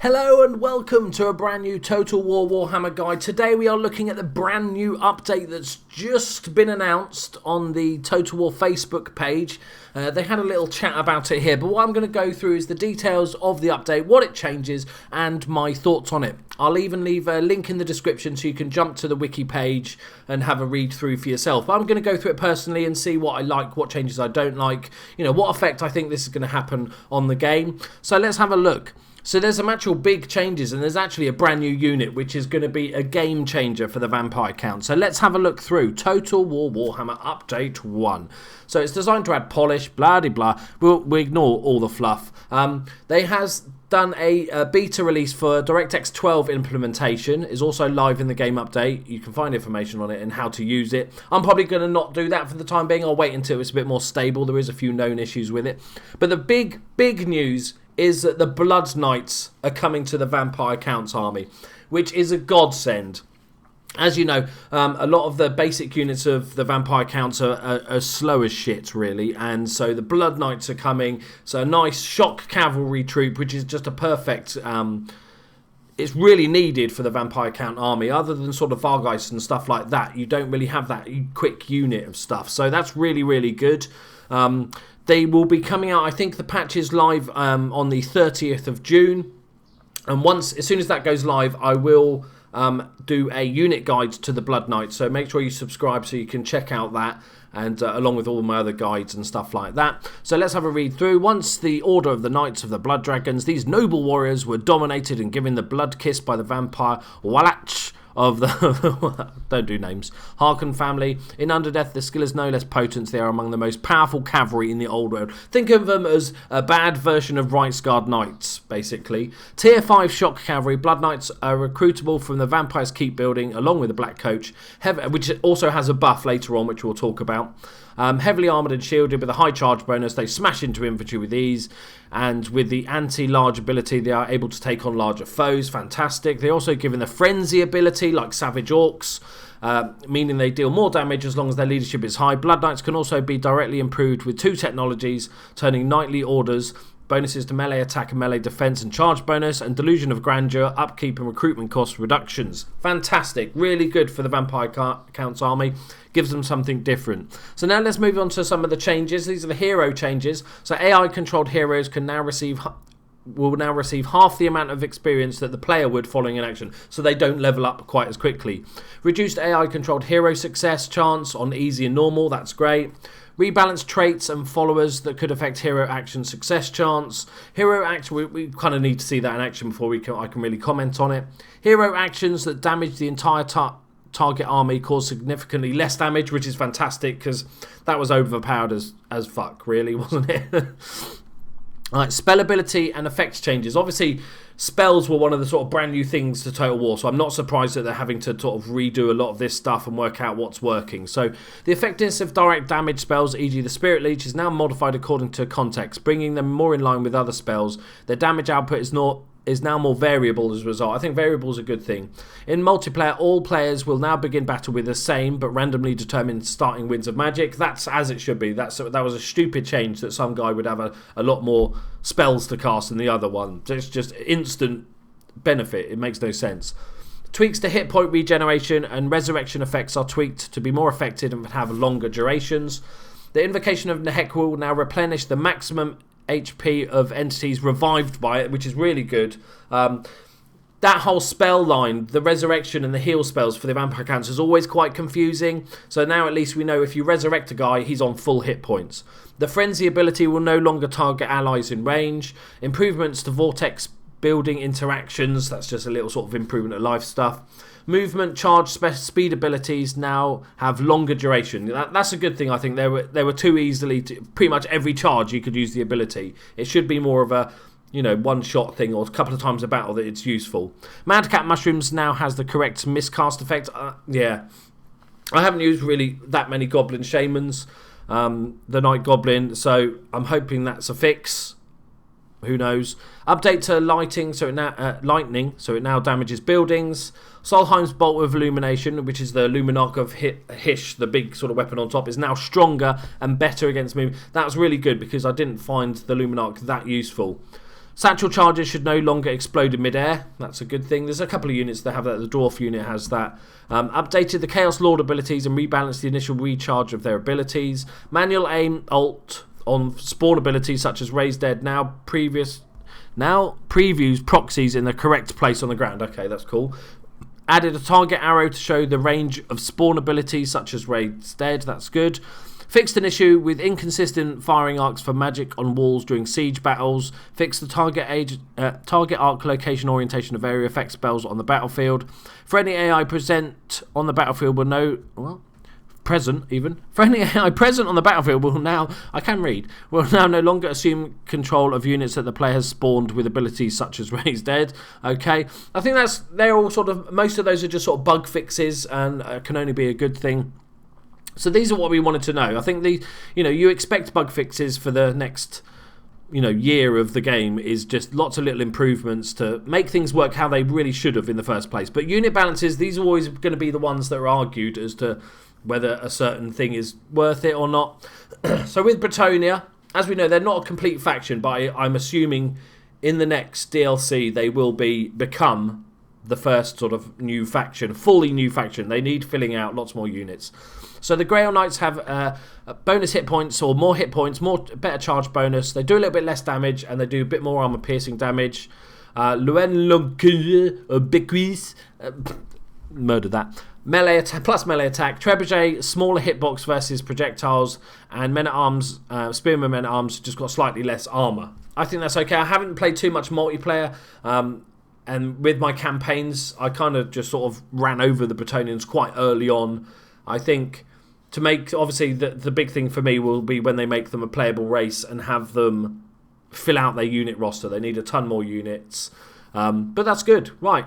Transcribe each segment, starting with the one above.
Hello and welcome to a brand new Total War Warhammer guide. Today we are looking at the brand new update that's just been announced on the Total War Facebook page. They had a little chat about it here, but what I'm going to go through is the details of the update, what it changes, and my thoughts on it. I'll even leave a link in the description so you can jump to the wiki page and have a read through for yourself. But I'm going to go through it personally and see what I like, what changes I don't like, what effect I think this is going to happen on the game. So let's have a look. So there's some actual big changes, and there's actually a brand new unit which is going to be a game changer for the vampire count. So let's have a look through Total War Warhammer Update 1. So it's designed to add polish, blah-de-blah. We'll ignore all the fluff. They has done a beta release for DirectX 12 implementation. Is also live in the game update. You can find information on it and how to use it. I'm probably going to not do that for the time being. I'll wait until it's a bit more stable. There is a few known issues with it. But the big news is that the Blood Knights are coming to the Vampire Count's army, which is a godsend. As you know, a lot of the basic units of the Vampire Counts are slow as shit, really, and so the Blood Knights are coming. So a nice shock cavalry troop, which is just a perfect... it's really needed for the Vampire Count army. Other than sort of Vargeist and stuff like that, you don't really have that quick unit of stuff. So that's really, really good. They will be coming out, I think the patch is live on the 30th of June. And as soon as that goes live, I will do a unit guide to the Blood Knights. So make sure you subscribe so you can check out that, and along with all my other guides and stuff like that. So let's have a read through. Once the Order of the Knights of the Blood Dragons, these noble warriors were dominated and given the blood kiss by the vampire Wallach of the don't do names Harkon family. In Underdeath, the skill is no less potent. They are among the most powerful cavalry in the old world. Think of them as a bad version of Reichsguard Knights, basically. Tier 5 shock cavalry. Blood Knights are recruitable from the Vampire's Keep building, along with the Black Coach, which also has a buff later on, which we'll talk about. Heavily armoured and shielded with a high charge bonus. They smash into infantry with ease, and with the anti-large ability they are able to take on larger foes. Fantastic. They're also given the frenzy ability like Savage Orcs, meaning they deal more damage as long as their leadership is high. Blood Knights can also be directly improved with 2 technologies, turning knightly orders, bonuses to melee attack and melee defense and charge bonus, and Delusion of Grandeur, upkeep and recruitment cost reductions. Fantastic. Really good for the Vampire Count's army. Gives them something different. So now let's move on to some of the changes. These are the hero changes. So AI controlled heroes will now receive half the amount of experience that the player would following an action, so they don't level up quite as quickly. Reduced AI controlled hero success chance on easy and normal. That's great. Rebalanced traits and followers that could affect hero action success chance. Hero action, we kind of need to see that in action before I can really comment on it. Hero actions that damage the entire target army cause significantly less damage, which is fantastic because that was overpowered as fuck, really, wasn't it? Alright, spell ability and effects changes. Obviously, spells were one of the sort of brand new things to Total War, so I'm not surprised that they're having to sort of redo a lot of this stuff and work out what's working. So, the effectiveness of direct damage spells, e.g. the Spirit Leech, is now modified according to context, bringing them more in line with other spells. Their damage output is now more variable as a result. I think variable is a good thing. In multiplayer, all players will now begin battle with the same but randomly determined starting winds of magic. That's as it should be. That was a stupid change that some guy would have a lot more spells to cast than the other one. It's just instant benefit. It makes no sense. Tweaks to hit point regeneration and resurrection effects are tweaked to be more effective and have longer durations. The Invocation of Nehek will now replenish the maximum HP of entities revived by it, which is really good. That whole spell line, the resurrection and the heal spells for the Vampire Counts, is always quite confusing. So now at least we know if you resurrect a guy, he's on full hit points. The frenzy ability will no longer target allies in range. Improvements to vortex building interactions, that's just a little sort of improvement of life stuff. Movement, charge, speed abilities now have longer duration. That's a good thing, I think. They were too easily... pretty much every charge you could use the ability. It should be more of a one-shot thing or a couple of times a battle that it's useful. Madcap Mushrooms now has the correct miscast effect. Yeah. I haven't used really that many Goblin Shamans, the Night Goblin, so I'm hoping that's a fix. Who knows? Update to lightning, so it now damages buildings. Solheim's Bolt of Illumination, which is the Luminarch of Hish, the big sort of weapon on top, is now stronger and better against me. That's really good because I didn't find the Luminarch that useful. Satchel charges should no longer explode in midair. That's a good thing. There's a couple of units that have that. The Dwarf unit has that. Updated the Chaos Lord abilities and rebalanced the initial recharge of their abilities. Manual aim alt on spawn abilities such as Raise Dead now previews proxies in the correct place on the ground. Okay, that's cool. Added a target arrow to show the range of spawn abilities such as Raise Dead. That's good. Fixed an issue with inconsistent firing arcs for magic on walls during siege battles. Fixed the target arc location orientation of area effect spells on the battlefield. For any AI present on the battlefield will know... Well, present even. For any AI present on the battlefield will now no longer assume control of units that the player has spawned with abilities such as Raise Dead. Okay, I think they're all sort of, most of those are just sort of bug fixes and can only be a good thing. So these are what we wanted to know. I think you expect bug fixes for the next year of the game, is just lots of little improvements to make things work how they really should have in the first place. But unit balances, these are always going to be the ones that are argued as to whether a certain thing is worth it or not. So with Bretonnia, as we know, they're not a complete faction, but I'm assuming in the next DLC they will become the first sort of new faction, fully new faction. They need filling out lots more units. So the Grail Knights have bonus hit points, or more hit points, better charge bonus. They do a little bit less damage, and they do a bit more armor piercing damage. Luen Bequeath, murdered that. Melee attack, plus melee attack. Trebuchet, smaller hitbox versus projectiles, and men at arms, spearmen men at arms just got slightly less armor. I think that's okay. I haven't played too much multiplayer. And with my campaigns, I kind of just sort of ran over the Bretonnians quite early on. I think to make, obviously, the big thing for me will be when they make them a playable race and have them fill out their unit roster. They need a ton more units. But that's good. Right.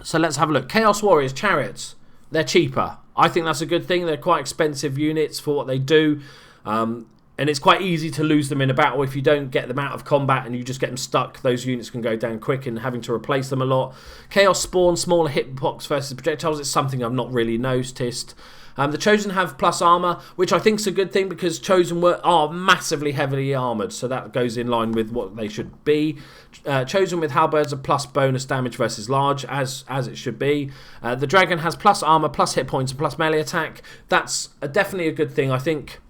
So let's have a look. Chaos Warriors, Chariots. They're cheaper. I think that's a good thing. They're quite expensive units for what they do. And it's quite easy to lose them in a battle if you don't get them out of combat and you just get them stuck. Those units can go down quick and having to replace them a lot. Chaos Spawn, smaller hitbox versus projectiles. It's something I've not really noticed. The Chosen have plus armor, which I think is a good thing because Chosen are massively heavily armored, so that goes in line with what they should be. Chosen with halberds are plus bonus damage versus large, as it should be. The Dragon has plus armor, plus hit points, and plus melee attack. That's definitely a good thing, I think.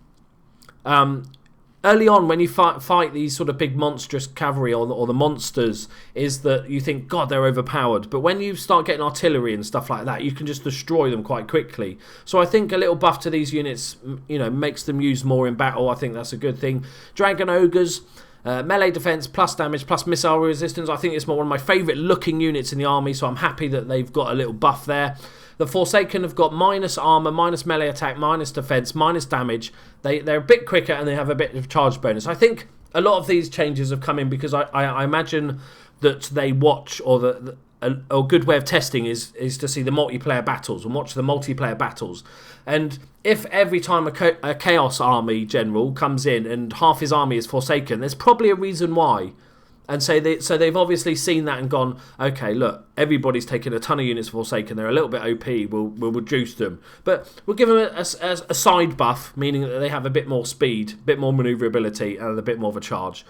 Early on, when you fight these sort of big monstrous cavalry or the monsters, is that you think, God, they're overpowered. But when you start getting artillery and stuff like that, you can just destroy them quite quickly. So I think a little buff to these units, makes them used more in battle. I think that's a good thing. Dragon Ogres, melee defense, plus damage, plus missile resistance. I think it's one of my favourite looking units in the army, so I'm happy that they've got a little buff there. The Forsaken have got minus armor, minus melee attack, minus defense, minus damage. They're a bit quicker and they have a bit of charge bonus. I think a lot of these changes have come in because I imagine that they watch, or a good way of testing is to see the multiplayer battles and watch the multiplayer battles. And if every time a Chaos Army general comes in and half his army is Forsaken, there's probably a reason why. And so they've obviously seen that and gone, okay, look, everybody's taking a ton of units for Forsaken. They're a little bit OP. We'll reduce them. But we'll give them a side buff, meaning that they have a bit more speed, a bit more maneuverability, and a bit more of a charge.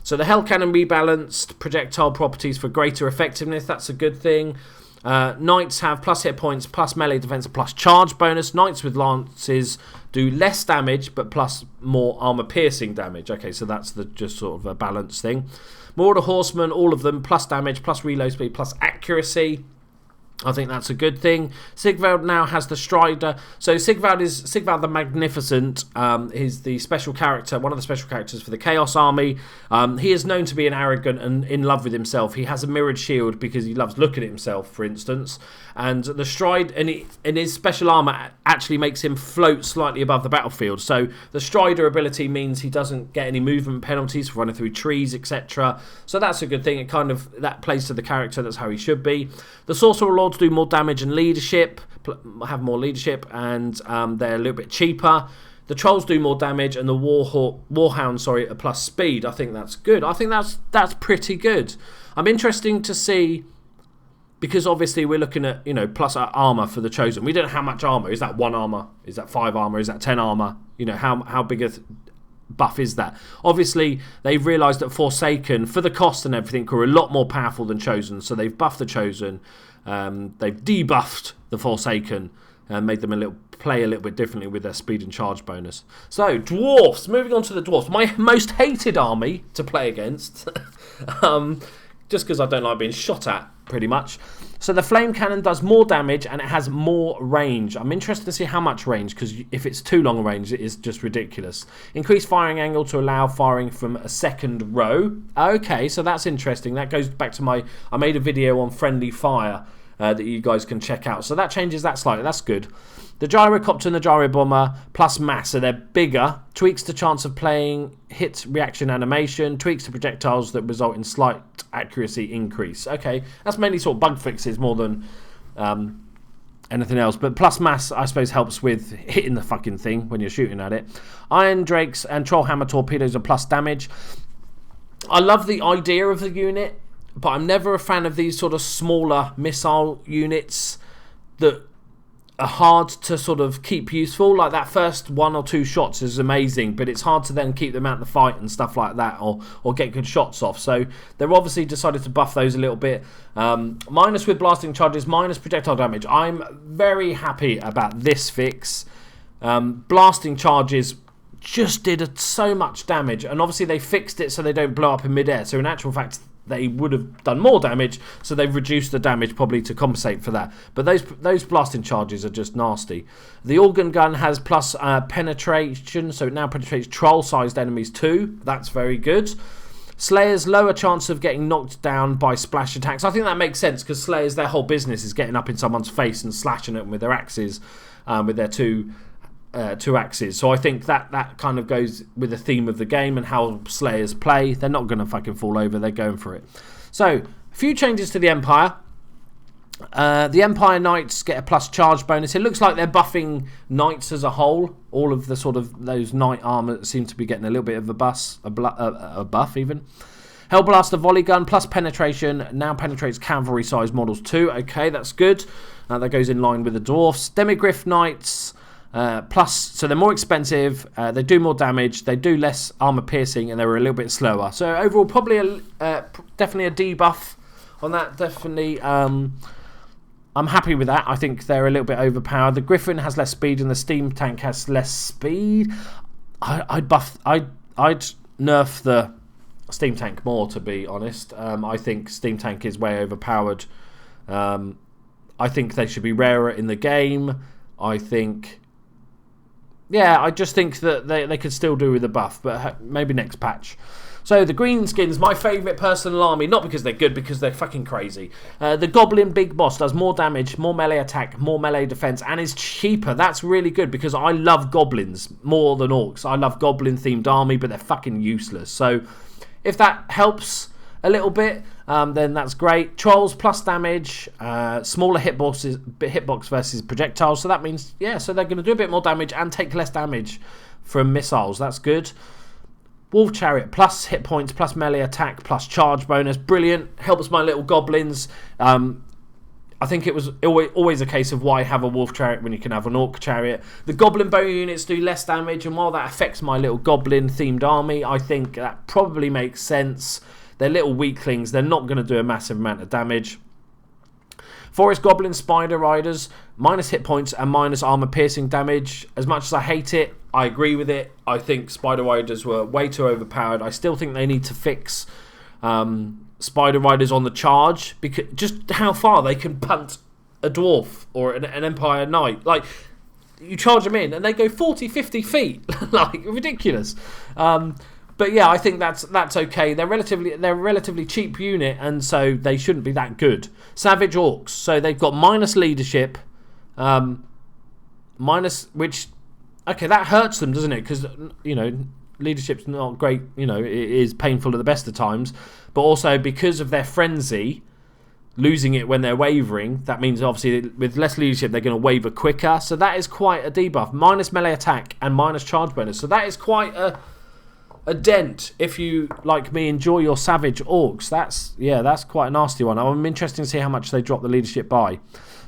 So the Hell Cannon rebalanced projectile properties for greater effectiveness. That's a good thing. Knights have plus hit points, plus melee defense, plus charge bonus. Knights with lances do less damage, but plus more armor piercing damage. Okay, so that's just sort of a balance thing. Marauder Horsemen, all of them, plus damage, plus reload speed, plus accuracy. I think that's a good thing. Sigvald now has the Strider. So Sigvald the Magnificent. He's the special character, one of the special characters for the Chaos Army. He is known to be an arrogant and in love with himself. He has a mirrored shield because he loves looking at himself, for instance. And the Stride and his special armor actually makes him float slightly above the battlefield. So the Strider ability means he doesn't get any movement penalties for running through trees, etc. So that's a good thing. That plays to the character. That's how he should be. The Sorcerer Lords do more damage and leadership, have more leadership, and they're a little bit cheaper. The Trolls do more damage, and the Warhounds, are plus speed. I think that's good. I think that's pretty good. I'm interested to see, because obviously we're looking at plus armor for the Chosen. We don't know how much armor. Is that 1 armor? Is that 5 armor? Is that 10 armor? How big buff is that? Obviously, they've realised that Forsaken, for the cost and everything, are a lot more powerful than Chosen. So they've buffed the Chosen. They've debuffed the Forsaken and made them play a little bit differently with their speed and charge bonus. So, Dwarfs. Moving on to the Dwarfs. My most hated army to play against. Just because I don't like being shot at, pretty much. So the Flame Cannon does more damage and it has more range. I'm interested to see how much range, because if it's too long a range, it is just ridiculous. Increased firing angle to allow firing from a second row. Okay, so that's interesting. That goes back to I made a video on friendly fire that you guys can check out. So that changes that slightly. That's good. The Gyrocopter and the Gyro Bomber plus mass, so they're bigger. Tweaks the chance of playing hit reaction animation. Tweaks to projectiles that result in slight accuracy increase. Okay, that's mainly sort of bug fixes more than anything else. But plus mass, I suppose, helps with hitting the fucking thing when you're shooting at it. Iron Drakes and Trollhammer Torpedoes are plus damage. I love the idea of the unit, but I'm never a fan of these sort of smaller missile units that are hard to sort of keep useful. Like that first 1 or 2 shots is amazing, but it's hard to then keep them out in the fight and stuff like that, or get good shots off. So they've obviously decided to buff those a little bit. Minus with blasting charges, minus projectile damage. I'm very happy about this fix. Blasting charges just did so much damage, and obviously they fixed it so they don't blow up in midair. So in actual fact, they would have done more damage, so they've reduced the damage probably to compensate for that. But those blasting charges are just nasty. The Organ Gun has plus penetration, so it now penetrates troll-sized enemies too. That's very good. Slayers, lower chance of getting knocked down by splash attacks. I think that makes sense, because Slayers, their whole business is getting up in someone's face and slashing at them with their axes, with their two axes. So I think that kind of goes with the theme of the game and how Slayers play. They're not going to fucking fall over. They're going for it. So, a few changes to the Empire. The Empire Knights get a plus charge bonus. It looks like they're buffing Knights as a whole. All of the sort of those Knight armor seem to be getting a little bit of a buff even. Hellblaster Volley Gun plus penetration now penetrates cavalry sized models too. Okay, that's good. That goes in line with the Dwarfs. Demigryph Knights. Plus, so they're more expensive, they do more damage, they do less armor piercing, and they're a little bit slower. So overall, probably definitely a debuff on that. Definitely, I'm happy with that. I think they're a little bit overpowered. The Griffin has less speed, and the Steam Tank has less speed. I'd nerf the Steam Tank more, to be honest. I think Steam Tank is way overpowered. I think they should be rarer in the game. I just think that they could still do with a buff, but maybe next patch. So the Greenskins, my favourite personal army, not because they're good, because they're fucking crazy. The Goblin Big Boss does more damage, more melee attack, more melee defense, and is cheaper. That's really good, because I love goblins more than orcs. I love goblin-themed army, but they're fucking useless. So if that helps a little bit, then that's great. Trolls plus damage, smaller hitbox versus projectiles. So that means, so they're going to do a bit more damage and take less damage from missiles. That's good. Wolf Chariot plus hit points, plus melee attack, plus charge bonus. Brilliant. Helps my little goblins. I think it was always a case of why have a Wolf Chariot when you can have an Orc Chariot. The Goblin Bow units do less damage, and while that affects my little goblin-themed army, I think that probably makes sense. They're little weaklings. They're not going to do a massive amount of damage. Forest Goblin Spider Riders, minus hit points and minus armor piercing damage. As much as I hate it, I agree with it. I think Spider Riders were way too overpowered. I still think they need to fix Spider Riders on the charge, because just how far they can punt a Dwarf or an Empire Knight. Like, you charge them in and they go 40, 50 feet. Like, ridiculous. But yeah, I think that's okay. They're a relatively cheap unit, and so they shouldn't be that good. Savage Orcs, so they've got minus leadership, which, okay, that hurts them, doesn't it? Because leadership's not great. It is painful at the best of times, but also because of their frenzy, losing it when they're wavering, that means obviously with less leadership they're going to waver quicker. So that is quite a debuff. Minus melee attack and minus charge bonus. So that is quite a dent if you, like me, enjoy your savage orcs. That's quite a nasty one. I'm interested to see how much they drop the leadership by.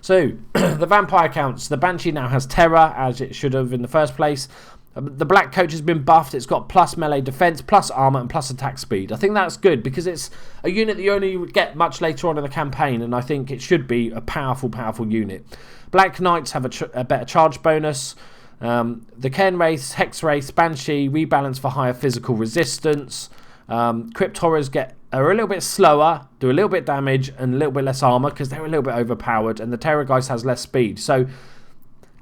So the vampire counts. The Banshee now has terror, as it should have in the first place. The black coach has been buffed. It's got plus melee defense, plus armor, and plus attack speed. I think that's good because it's a unit that you only get much later on in the campaign, and I think it should be a powerful, powerful unit. Black knights have a better charge bonus. The Cairn Wraiths, Hex Wraiths, Banshee rebalance for higher physical resistance. Crypt Horrors are a little bit slower, do a little bit damage, and a little bit less armor because they're a little bit overpowered, and the Terror Geist has less speed. So,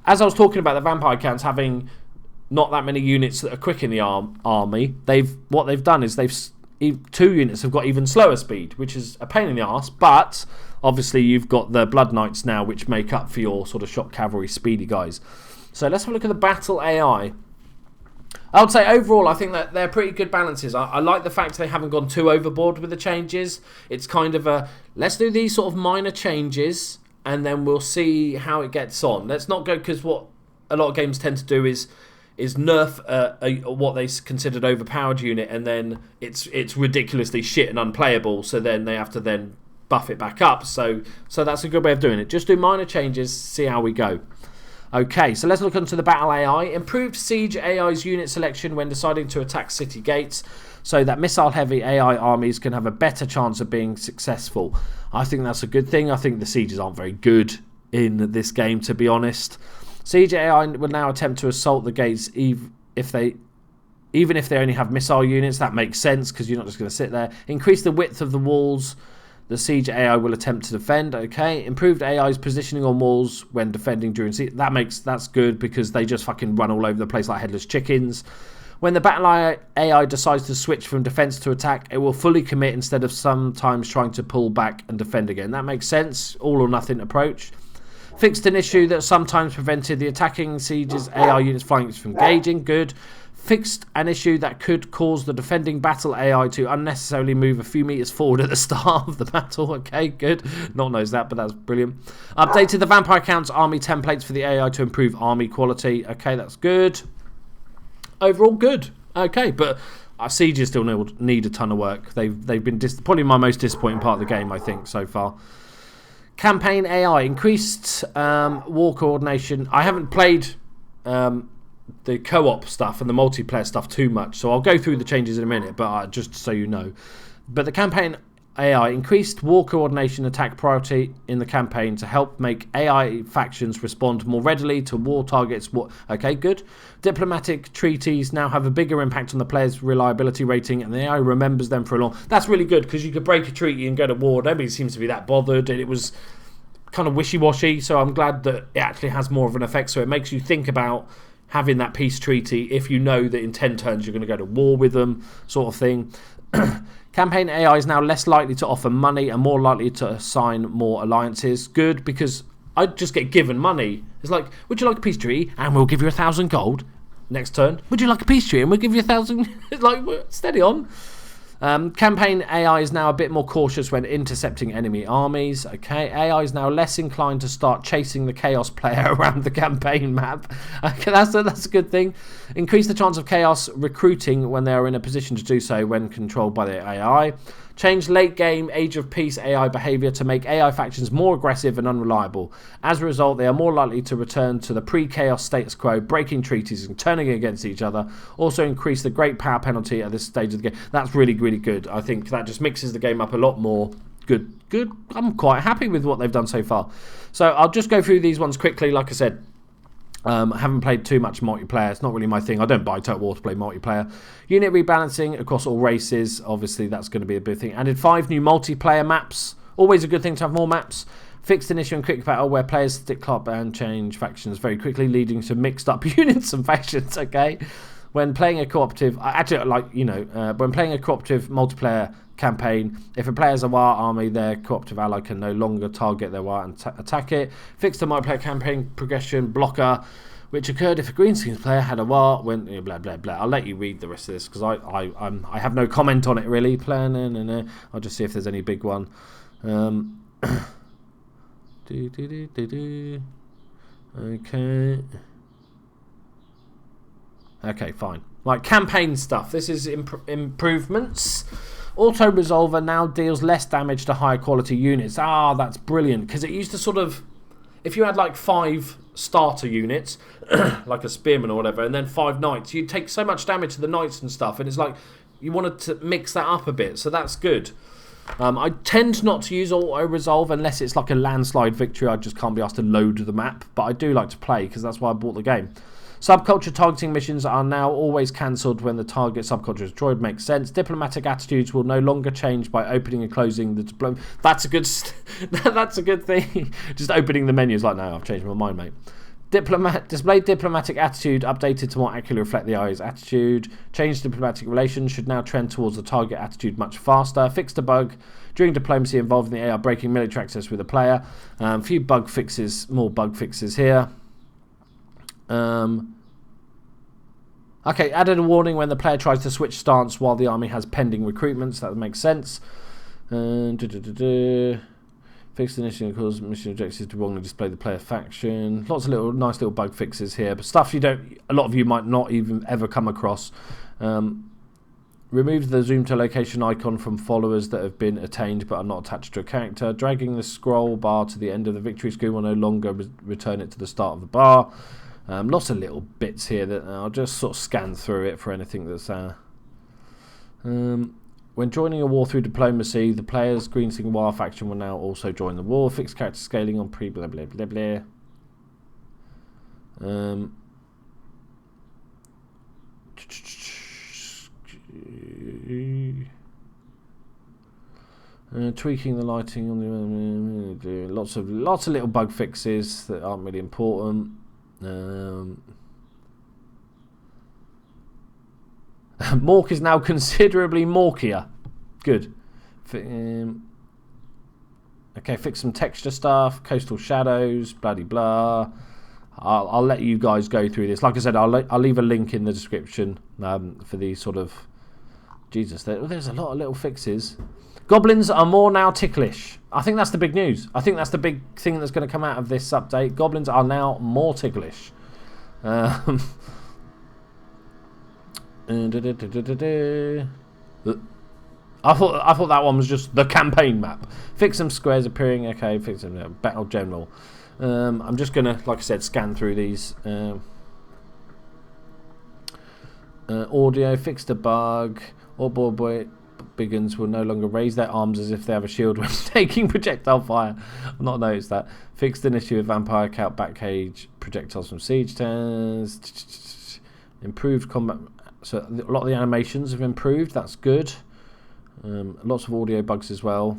as I was talking about the Vampire Counts having not that many units that are quick in the army, what they've done is 2 units have got even slower speed, which is a pain in the arse, but obviously you've got the Blood Knights now, which make up for your sort of shock cavalry speedy guys. So let's have a look at the battle AI. I would say overall I think that they're pretty good balances. I like the fact they haven't gone too overboard with the changes. It's kind of let's do these sort of minor changes and then we'll see how it gets on. Let's not go, because what a lot of games tend to do is nerf what they considered overpowered unit, and then it's ridiculously shit and unplayable, so then they have to then buff it back up. So that's a good way of doing it. Just do minor changes, see how we go. Okay, so let's look into the battle AI. Improved siege AI's unit selection when deciding to attack city gates, so that missile-heavy AI armies can have a better chance of being successful. I think that's a good thing. I think the sieges aren't very good in this game, to be honest. Siege AI will now attempt to assault the gates even if they only have missile units. That makes sense because you're not just going to sit there. Increase the width of the walls. The siege AI will attempt to defend. Okay. Improved AI's positioning on walls when defending during siege. That's good because they just fucking run all over the place like headless chickens. When the battle AI decides to switch from defense to attack, it will fully commit instead of sometimes trying to pull back and defend again. That makes sense. All or nothing approach. Fixed an issue that sometimes prevented the attacking siege's AI units flying from engaging. Good. Fixed an issue that could cause the defending battle AI to unnecessarily move a few meters forward at the start of the battle. Okay, good. Not knows that, but that's brilliant. Updated the Vampire Counts army templates for the AI to improve army quality. Okay, that's good. Overall, good. Okay, but our sieges still need a ton of work. They've been probably my most disappointing part of the game, I think, so far. Campaign AI increased war coordination. I haven't played the co-op stuff and the multiplayer stuff too much, so I'll go through the changes in a minute, but just so you know. But the campaign AI increased war coordination attack priority in the campaign to help make AI factions respond more readily to war targets. Okay, good. Diplomatic treaties now have a bigger impact on the player's reliability rating, and the AI remembers them for a long... That's really good, because you could break a treaty and go to war. Nobody seems to be that bothered, and it was kind of wishy-washy, so I'm glad that it actually has more of an effect, so it makes you think about having that peace treaty if you know that in 10 turns you're going to go to war with them, sort of thing. Campaign AI is now less likely to offer money and more likely to assign more alliances. Good, because I just get given money. It's like, would you like a peace treaty? And we'll give you 1,000 gold. Next turn, would you like a peace treaty? And we'll give you 1,000. It's like, steady on. Campaign AI is now a bit more cautious when intercepting enemy armies. Okay, AI is now less inclined to start chasing the chaos player around the campaign map. Okay, that's a good thing. Increase the chance of chaos recruiting when they are in a position to do so when controlled by the AI. Change late game Age of Peace AI behavior to make AI factions more aggressive and unreliable. As a result, they are more likely to return to the pre-chaos status quo, breaking treaties and turning against each other. Also increase the great power penalty at this stage of the game. That's really, really good. I think that just mixes the game up a lot more. Good. I'm quite happy with what they've done so far. So I'll just go through these ones quickly. Like I said, I haven't played too much multiplayer. It's not really my thing. I don't buy Total War to play multiplayer. Unit rebalancing across all races. Obviously, that's going to be a big thing. Added 5 new multiplayer maps. Always a good thing to have more maps. Fixed an issue in quick battle where players stick up and change factions very quickly, leading to mixed up units and factions. Okay. When playing a cooperative, when playing a cooperative multiplayer campaign, if a player has a war army, their cooperative ally can no longer target their war and attack it. Fixed the multiplayer campaign progression blocker, which occurred if a green skins player had a war when blah blah blah. I'll let you read the rest of this because I have no comment on it really. I'll just see if there's any big one. Okay, fine. Like campaign stuff. This is improvements. Auto Resolver now deals less damage to higher quality units. That's brilliant because it used to if you had like 5 starter units, like a spearman or whatever, and then 5 knights, you'd take so much damage to the knights and stuff, and it's like you wanted to mix that up a bit, so that's good. I tend not to use auto-resolve unless it's like a landslide victory. I just can't be asked to load the map, but I do like to play because that's why I bought the game. Subculture targeting missions are now always cancelled when the target subculture is destroyed. Makes sense. Diplomatic attitudes will no longer change by opening and closing the diplomatic. That's a good. That's a good thing. Just opening the menu is like, no, I've changed my mind, mate. Display diplomatic attitude updated to more accurately reflect the AI's attitude. Change diplomatic relations should now trend towards the target attitude much faster. Fixed a bug during diplomacy involving the AI breaking military access with the player. Few bug fixes, more bug fixes here. Okay, added a warning when the player tries to switch stance while the army has pending recruitments. That makes sense. Fixed initiative cause mission objectives to wrongly display the player faction. Lots of nice little bug fixes here, but stuff a lot of you might not even ever come across. Removed the zoom to location icon from followers that have been attained but are not attached to a character. Dragging the scroll bar to the end of the victory screen will no longer return it to the start of the bar. Lots of little bits here that I'll just sort of scan through it for anything that's when joining a war through diplomacy, the player's Green Sing War faction will now also join the war. Fixed character scaling on pre blah blah blah blah. Tweaking the lighting on the lots of little bug fixes that aren't really important. Mork is now considerably morkier. Good. Okay, fix some texture stuff, coastal shadows, bloody blah. I'll let you guys go through this. Like I said, I'll leave a link in the description for these sort of... Jesus, there's a lot of little fixes. Goblins are more now ticklish. I think that's the big news. I think that's the big thing that's going to come out of this update. Goblins are now more ticklish. I thought that one was just the campaign map. Fix some squares appearing. Okay, fix them. Battle general. I'm just gonna, like I said, scan through these. Audio. Fixed a bug. All boy Biggins will no longer raise their arms as if they have a shield when taking projectile fire. I've not noticed that. Fixed an issue with vampire count back cage projectiles from siege turns. Improved combat. So a lot of the animations have improved. That's good. Lots of audio bugs as well.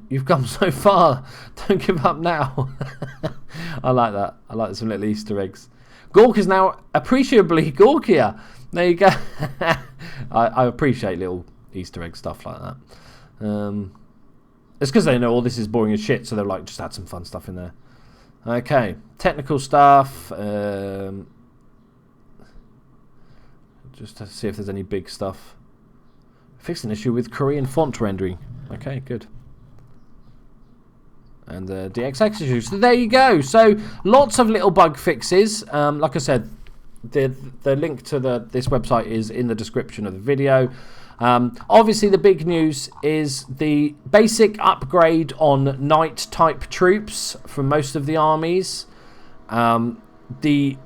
You've come so far. Don't give up now. I like that. I like some little Easter eggs. Gork is now appreciably gorkier. There you go. I appreciate little Easter egg stuff like that. It's because they know all this is boring as shit, so they're like, just add some fun stuff in there. Okay, technical stuff. Just to see if there's any big stuff. Fixed an issue with Korean font rendering. Okay, good. And the DXX issues. So there you go. So lots of little bug fixes. Like I said, the link to this website is in the description of the video. Obviously, the big news is the basic upgrade on knight type troops from most of the armies. The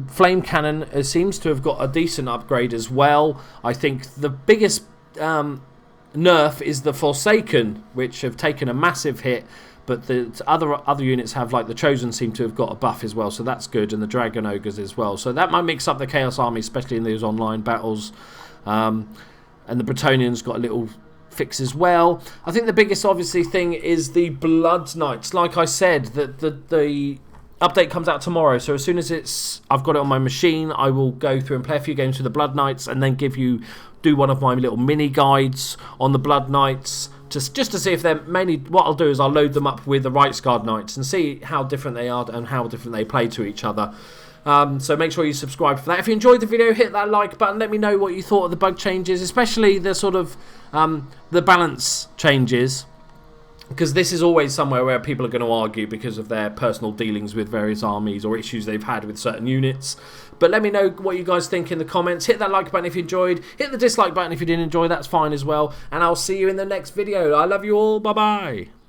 flame cannon seems to have got a decent upgrade as well. I think the biggest nerf is the Forsaken, which have taken a massive hit. But the other units have, like the Chosen seem to have got a buff as well, so that's good, and the Dragon Ogres as well. So that might mix up the Chaos Army, especially in those online battles. And the Bretonnians got a little fix as well. I think the biggest, obviously, thing is the Blood Knights. Like I said, the update comes out tomorrow, so as soon as I've got it on my machine, I will go through and play a few games with the Blood Knights, and then do one of my little mini guides on the Blood Knights. Just to see if they're mainly... What I'll do is I'll load them up with the Rights Guard Knights and see how different they are and how different they play to each other. So make sure you subscribe for that. If you enjoyed the video, hit that like button. Let me know what you thought of the bug changes, especially the sort of the balance changes. because this is always somewhere where people are going to argue because of their personal dealings with various armies or issues they've had with certain units. But let me know what you guys think in the comments. Hit that like button if you enjoyed. Hit the dislike button if you didn't enjoy. That's fine as well. And I'll see you in the next video. I love you all. Bye-bye.